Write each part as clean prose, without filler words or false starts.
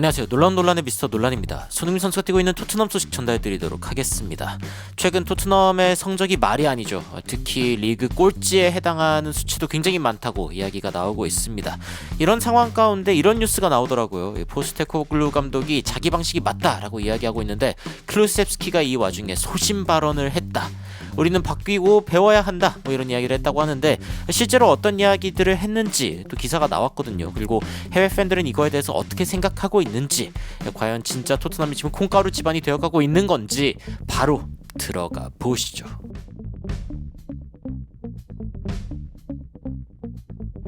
안녕하세요. 놀라운 논란의 미스터 논란입니다. 손흥민 선수가 뛰고 있는 토트넘 소식 전달해드리도록 하겠습니다. 최근 토트넘의 성적이 말이 아니죠. 특히 리그 꼴찌에 해당하는 수치도 굉장히 많다고 이야기가 나오고 있습니다. 이런 상황 가운데 이런 뉴스가 나오더라고요. 포스테코글루 감독이 자기 방식이 맞다라고 이야기하고 있는데 클루셉스키가 이 와중에 소신 발언을 했다. 우리는 바뀌고 배워야 한다, 이런 이야기를 했다고 하는데 실제로 어떤 이야기들을 했는지 또 기사가 나왔거든요. 그리고 해외 팬들은 이거에 대해서 어떻게 생각하고 있는지, 과연 진짜 토트넘이 지금 콩가루 집안이 되어가고 있는 건지 바로 들어가 보시죠.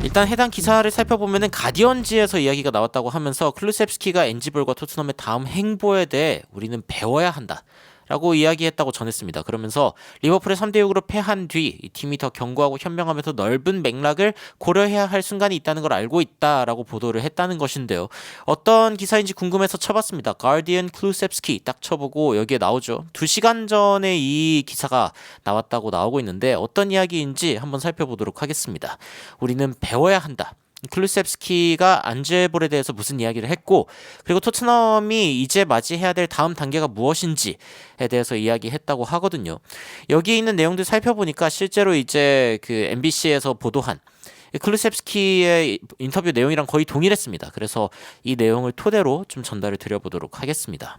일단 해당 기사를 살펴보면 가디언지에서 이야기가 나왔다고 하면서 클루셉스키가 엔지볼과 토트넘의 다음 행보에 대해 우리는 배워야 한다 라고 이야기했다고 전했습니다. 그러면서 리버풀에 3대6으로 패한 뒤 이 팀이 더 견고하고 현명하면서 넓은 맥락을 고려해야 할 순간이 있다는 걸 알고 있다라고 보도를 했다는 것인데요. 어떤 기사인지 궁금해서 쳐봤습니다. 가디언 클루셉스키 딱 쳐보고 여기에 나오죠. 2시간 전에 이 기사가 나왔다고 나오고 있는데 어떤 이야기인지 한번 살펴보도록 하겠습니다. 우리는 배워야 한다. 클루셉스키가 안제볼에 대해서 무슨 이야기를 했고, 그리고 토트넘이 이제 맞이해야 될 다음 단계가 무엇인지에 대해서 이야기했다고 하거든요. 여기에 있는 내용들 살펴보니까 실제로 이제 그 MBC에서 보도한 클루셉스키의 인터뷰 내용이랑 거의 동일했습니다. 그래서 이 내용을 토대로 좀 전달을 드려보도록 하겠습니다.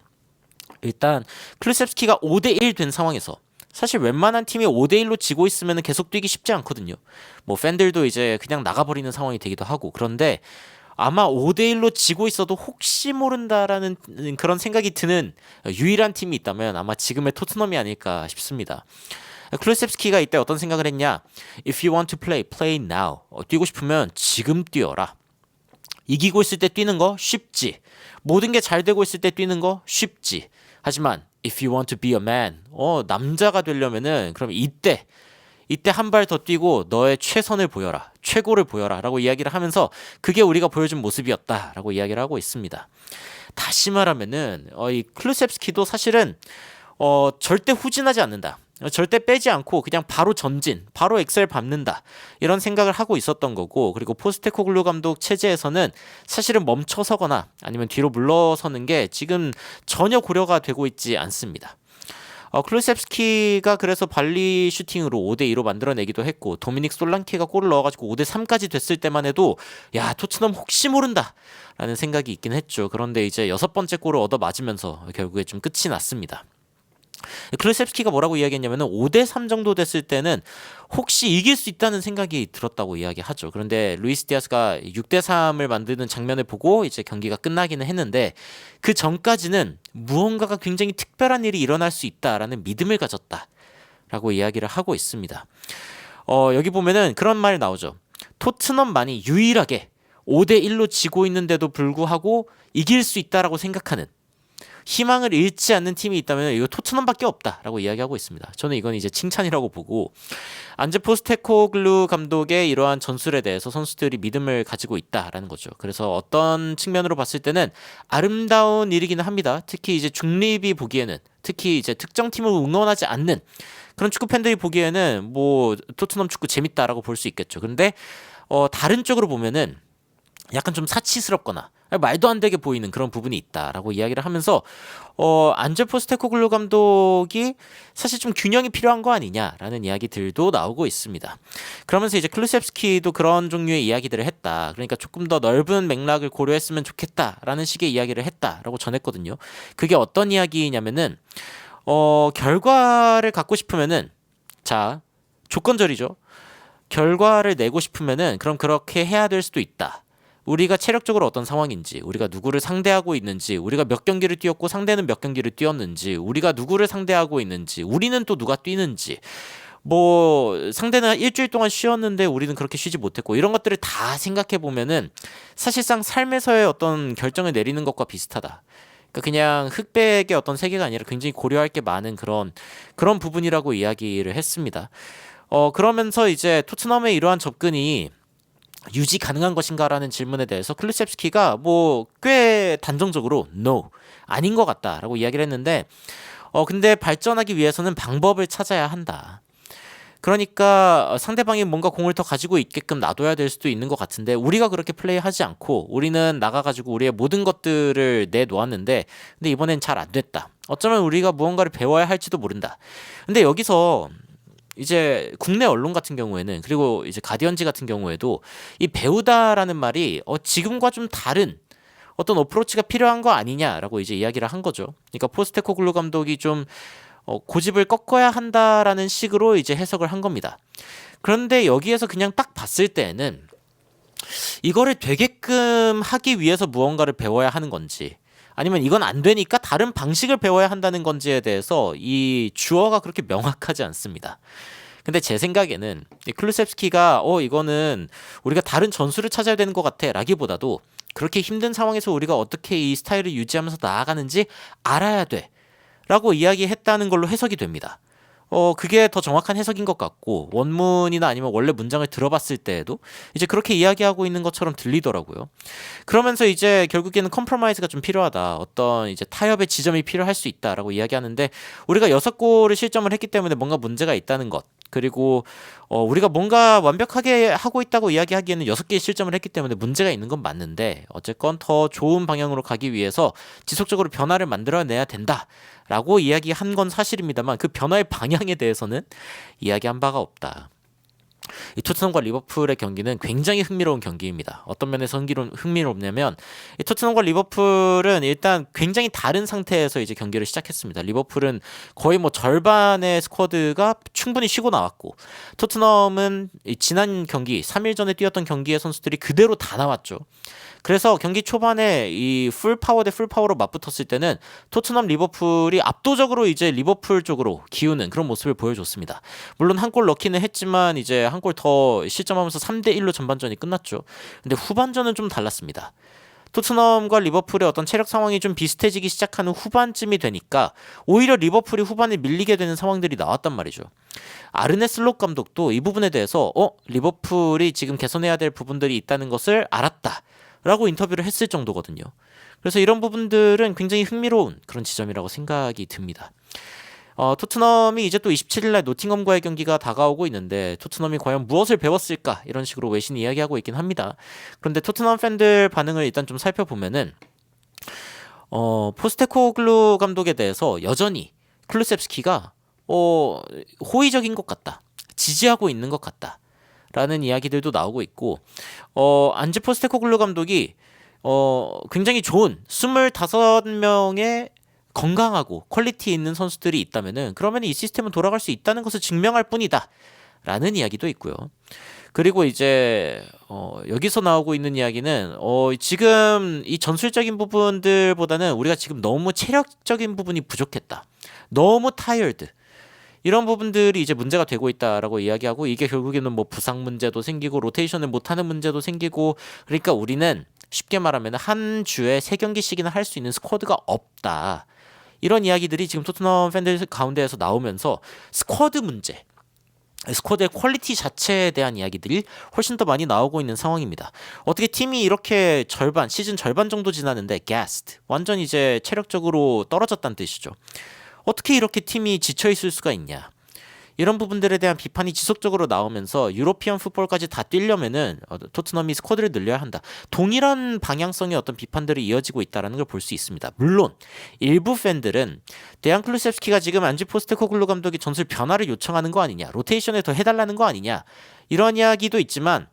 일단 클루셉스키가 5대1 된 상황에서 사실 웬만한 팀이 5대1로 지고 있으면 계속 뛰기 쉽지 않거든요. 뭐 팬들도 이제 그냥 나가버리는 상황이 되기도 하고, 그런데 아마 5대1로 지고 있어도 혹시 모른다라는 그런 생각이 드는 유일한 팀이 있다면 아마 지금의 토트넘이 아닐까 싶습니다. 클루셉스키가 이때 어떤 생각을 했냐? If you want to play, play now. 뛰고 싶으면 지금 뛰어라. 이기고 있을 때 뛰는 거 쉽지. 모든 게 잘 되고 있을 때 뛰는 거 쉽지. 하지만 if you want to be a man, 남자가 되려면은 그럼 이때 한 발 더 뛰고 너의 최선을 보여라, 최고를 보여라 라고 이야기를 하면서 그게 우리가 보여준 모습이었다 라고 이야기를 하고 있습니다. 다시 말하면은 이 클루셉스키도 사실은 절대 후진하지 않는다, 절대 빼지 않고 그냥 바로 전진, 바로 엑셀 밟는다, 이런 생각을 하고 있었던 거고, 그리고 포스테코글루 감독 체제에서는 사실은 멈춰서거나 아니면 뒤로 물러서는 게 지금 전혀 고려가 되고 있지 않습니다. 클루셉스키가 그래서 발리 슈팅으로 5대2로 만들어내기도 했고, 도미닉 솔랑케가 골을 넣어가지고 5대3까지 됐을 때만 해도 야, 토트넘 혹시 모른다 라는 생각이 있긴 했죠. 그런데 이제 6번째 골을 얻어 맞으면서 결국에 좀 끝이 났습니다. 클루셉스키가 뭐라고 이야기했냐면은 5대3 정도 됐을 때는 혹시 이길 수 있다는 생각이 들었다고 이야기하죠. 그런데 루이스 디아스가 6대3을 만드는 장면을 보고 이제 경기가 끝나기는 했는데 그 전까지는 무언가가 굉장히 특별한 일이 일어날 수 있다라는 믿음을 가졌다라고 이야기를 하고 있습니다. 여기 보면은 그런 말 나오죠. 토트넘만이 유일하게 5대1로 지고 있는데도 불구하고 이길 수 있다라고 생각하는, 희망을 잃지 않는 팀이 있다면 이거 토트넘밖에 없다라고 이야기하고 있습니다. 저는 이건 이제 칭찬이라고 보고, 안제 포스테코글루 감독의 이러한 전술에 대해서 선수들이 믿음을 가지고 있다라는 거죠. 그래서 어떤 측면으로 봤을 때는 아름다운 일이기는 합니다. 특히 이제 중립이 보기에는, 특히 이제 특정 팀을 응원하지 않는 그런 축구 팬들이 보기에는 뭐 토트넘 축구 재밌다라고 볼 수 있겠죠. 그런데 다른 쪽으로 보면은 약간 좀 사치스럽거나 말도 안 되게 보이는 그런 부분이 있다라고 이야기를 하면서 안제 포스테코글루 감독이 사실 좀 균형이 필요한 거 아니냐라는 이야기들도 나오고 있습니다. 그러면서 이제 클루셉스키도 그런 종류의 이야기들을 했다. 그러니까 조금 더 넓은 맥락을 고려했으면 좋겠다라는 식의 이야기를 했다라고 전했거든요. 그게 어떤 이야기냐면은 결과를 갖고 싶으면은, 자, 조건절이죠. 결과를 내고 싶으면은 그럼 그렇게 해야 될 수도 있다. 우리가 체력적으로 어떤 상황인지, 우리가 누구를 상대하고 있는지, 우리가 몇 경기를 뛰었고 상대는 몇 경기를 뛰었는지, 우리가 누구를 상대하고 있는지, 우리는 또 누가 뛰는지, 뭐 상대는 일주일 동안 쉬었는데 우리는 그렇게 쉬지 못했고, 이런 것들을 다 생각해 보면은 사실상 삶에서의 어떤 결정을 내리는 것과 비슷하다. 그러니까 그냥 흑백의 어떤 세계가 아니라 굉장히 고려할 게 많은 그런 부분이라고 이야기를 했습니다. 그러면서 이제 토트넘의 이러한 접근이 유지 가능한 것인가라는 질문에 대해서 클루셉스키가 뭐 꽤 단정적으로 no, 아닌 것 같다라고 이야기를 했는데, 근데 발전하기 위해서는 방법을 찾아야 한다. 그러니까 상대방이 뭔가 공을 더 가지고 있게끔 놔둬야 될 수도 있는 것 같은데 우리가 그렇게 플레이하지 않고 우리는 나가가지고 우리의 모든 것들을 내놓았는데 근데 이번엔 잘 안 됐다. 어쩌면 우리가 무언가를 배워야 할지도 모른다. 근데 여기서 이제 국내 언론 같은 경우에는 그리고 이제 가디언지 같은 경우에도 이 배우다라는 말이 지금과 좀 다른 어떤 어프로치가 필요한 거 아니냐라고 이제 이야기를 한 거죠. 그러니까 포스테코글루 감독이 좀 고집을 꺾어야 한다라는 식으로 이제 해석을 한 겁니다. 그런데 여기에서 그냥 딱 봤을 때는 이거를 되게끔 하기 위해서 무언가를 배워야 하는 건지 아니면 이건 안 되니까 다른 방식을 배워야 한다는 건지에 대해서 이 주어가 그렇게 명확하지 않습니다. 근데 제 생각에는 클루셉스키가 이거는 우리가 다른 전술을 찾아야 되는 것 같아 라기보다도 그렇게 힘든 상황에서 우리가 어떻게 이 스타일을 유지하면서 나아가는지 알아야 돼 라고 이야기했다는 걸로 해석이 됩니다. 그게 더 정확한 해석인 것 같고 원문이나 아니면 원래 문장을 들어봤을 때에도 이제 그렇게 이야기하고 있는 것처럼 들리더라고요. 그러면서 이제 결국에는 컴프로마이즈가 좀 필요하다. 어떤 이제 타협의 지점이 필요할 수 있다라고 이야기하는데 우리가 6골을 실점을 했기 때문에 뭔가 문제가 있다는 것. 그리고 우리가 뭔가 완벽하게 하고 있다고 이야기하기에는 6개의 실점을 했기 때문에 문제가 있는 건 맞는데 어쨌건 더 좋은 방향으로 가기 위해서 지속적으로 변화를 만들어내야 된다라고 이야기한 건 사실입니다만 그 변화의 방향에 대해서는 이야기한 바가 없다. 이 토트넘과 리버풀의 경기는 굉장히 흥미로운 경기입니다. 어떤 면에서 흥미롭냐면 이 토트넘과 리버풀은 일단 굉장히 다른 상태에서 이제 경기를 시작했습니다. 리버풀은 거의 뭐 절반의 스쿼드가 충분히 쉬고 나왔고 토트넘은 지난 경기 3일 전에 뛰었던 경기의 선수들이 그대로 다 나왔죠. 그래서 경기 초반에 이 풀파워 대 풀파워로 맞붙었을 때는 토트넘 리버풀이 압도적으로 이제 리버풀 쪽으로 기우는 그런 모습을 보여줬습니다. 물론 한 골 넣기는 했지만 이제 한 골 더 실점하면서 3대1로 전반전이 끝났죠. 근데 후반전은 좀 달랐습니다. 토트넘과 리버풀의 어떤 체력 상황이 좀 비슷해지기 시작하는 후반쯤이 되니까 오히려 리버풀이 후반에 밀리게 되는 상황들이 나왔단 말이죠. 아르네 슬롯 감독도 이 부분에 대해서 리버풀이 지금 개선해야 될 부분들이 있다는 것을 알았다 라고 인터뷰를 했을 정도거든요. 그래서 이런 부분들은 굉장히 흥미로운 그런 지점이라고 생각이 듭니다. 토트넘이 이제 또 27일날 노팅엄과의 경기가 다가오고 있는데 토트넘이 과연 무엇을 배웠을까 이런 식으로 외신이 이야기하고 있긴 합니다. 그런데 토트넘 팬들 반응을 일단 좀 살펴보면은 포스테코글루 감독에 대해서 여전히 클루셉스키가 호의적인 것 같다. 지지하고 있는 것 같다. 라는 이야기들도 나오고 있고 안제 포스테코글루 감독이 굉장히 좋은 25명의 건강하고 퀄리티 있는 선수들이 있다면은 그러면 이 시스템은 돌아갈 수 있다는 것을 증명할 뿐이다 라는 이야기도 있고요. 그리고 이제 여기서 나오고 있는 이야기는 지금 이 전술적인 부분들보다는 우리가 지금 너무 체력적인 부분이 부족했다. 너무 타이어드. 이런 부분들이 이제 문제가 되고 있다라고 이야기하고 이게 결국에는 뭐 부상 문제도 생기고 로테이션을 못하는 문제도 생기고 그러니까 우리는 쉽게 말하면 한 주에 3경기씩이나 할 수 있는 스쿼드가 없다. 이런 이야기들이 지금 토트넘 팬들 가운데에서 나오면서 스쿼드 문제, 스쿼드의 퀄리티 자체에 대한 이야기들이 훨씬 더 많이 나오고 있는 상황입니다. 어떻게 팀이 이렇게 시즌 절반 정도 지났는데 gassed, 완전 이제 체력적으로 떨어졌다는 뜻이죠. 어떻게 이렇게 팀이 지쳐있을 수가 있냐. 이런 부분들에 대한 비판이 지속적으로 나오면서 유로피언 풋볼까지 다 뛰려면은 토트넘이 스쿼드를 늘려야 한다. 동일한 방향성의 어떤 비판들이 이어지고 있다는 걸 볼 수 있습니다. 물론 일부 팬들은 데안 클루셉스키가 지금 안지 포스테코글루 감독이 전술 변화를 요청하는 거 아니냐. 로테이션을 더 해달라는 거 아니냐. 이런 이야기도 있지만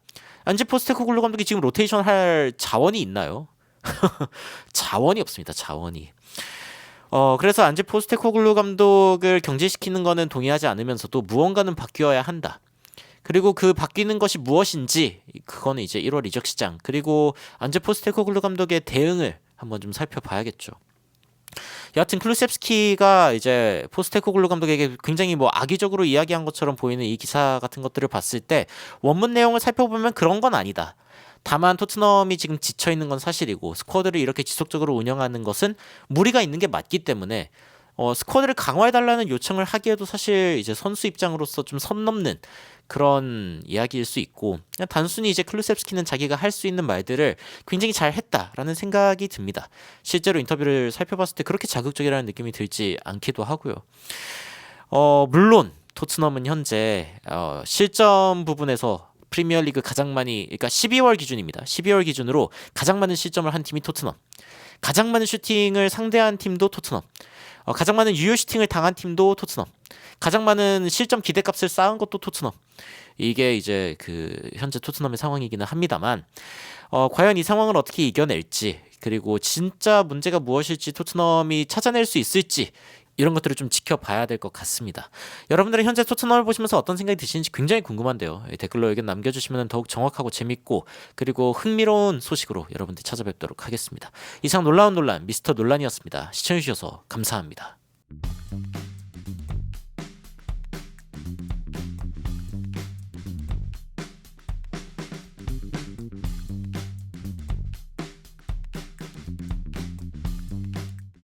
안지 포스테코글루 감독이 지금 로테이션 할 자원이 있나요? 자원이 없습니다. 자원이. 그래서 안제 포스테코글루 감독을 경질시키는 거는 동의하지 않으면서도 무언가는 바뀌어야 한다. 그리고 그 바뀌는 것이 무엇인지 그거는 이제 1월 이적 시장 그리고 안제 포스테코글루 감독의 대응을 한번 좀 살펴봐야겠죠. 여하튼 클루셉스키가 이제 포스테코글루 감독에게 굉장히 뭐 악의적으로 이야기한 것처럼 보이는 이 기사 같은 것들을 봤을 때 원문 내용을 살펴보면 그런 건 아니다. 다만 토트넘이 지금 지쳐있는 건 사실이고 스쿼드를 이렇게 지속적으로 운영하는 것은 무리가 있는 게 맞기 때문에 스쿼드를 강화해달라는 요청을 하기에도 사실 이제 선수 입장으로서 좀 선 넘는 그런 이야기일 수 있고 그냥 단순히 이제 클루셉스키는 자기가 할 수 있는 말들을 굉장히 잘 했다라는 생각이 듭니다. 실제로 인터뷰를 살펴봤을 때 그렇게 자극적이라는 느낌이 들지 않기도 하고요. 물론 토트넘은 현재 실점 부분에서 프리미어리그 가장 많이, 그러니까 12월 기준입니다. 12월 기준으로 가장 많은 실점을 한 팀이 토트넘, 가장 많은 슈팅을 상대한 팀도 토트넘, 가장 많은 유효 슈팅을 당한 팀도 토트넘, 가장 많은 실점 기대값을 쌓은 것도 토트넘. 이게 이제 그 현재 토트넘의 상황이기는 합니다만, 과연 이 상황을 어떻게 이겨낼지, 그리고 진짜 문제가 무엇일지 토트넘이 찾아낼 수 있을지, 이런 것들을 좀 지켜봐야 될 것 같습니다. 여러분들은 현재 토트넘을 보시면서 어떤 생각이 드시는지 굉장히 궁금한데요. 댓글로 의견 남겨주시면 더욱 정확하고 재밌고 그리고 흥미로운 소식으로 여러분들 찾아뵙도록 하겠습니다. 이상 놀라운 논란 미스터 논란이었습니다. 시청해주셔서 감사합니다.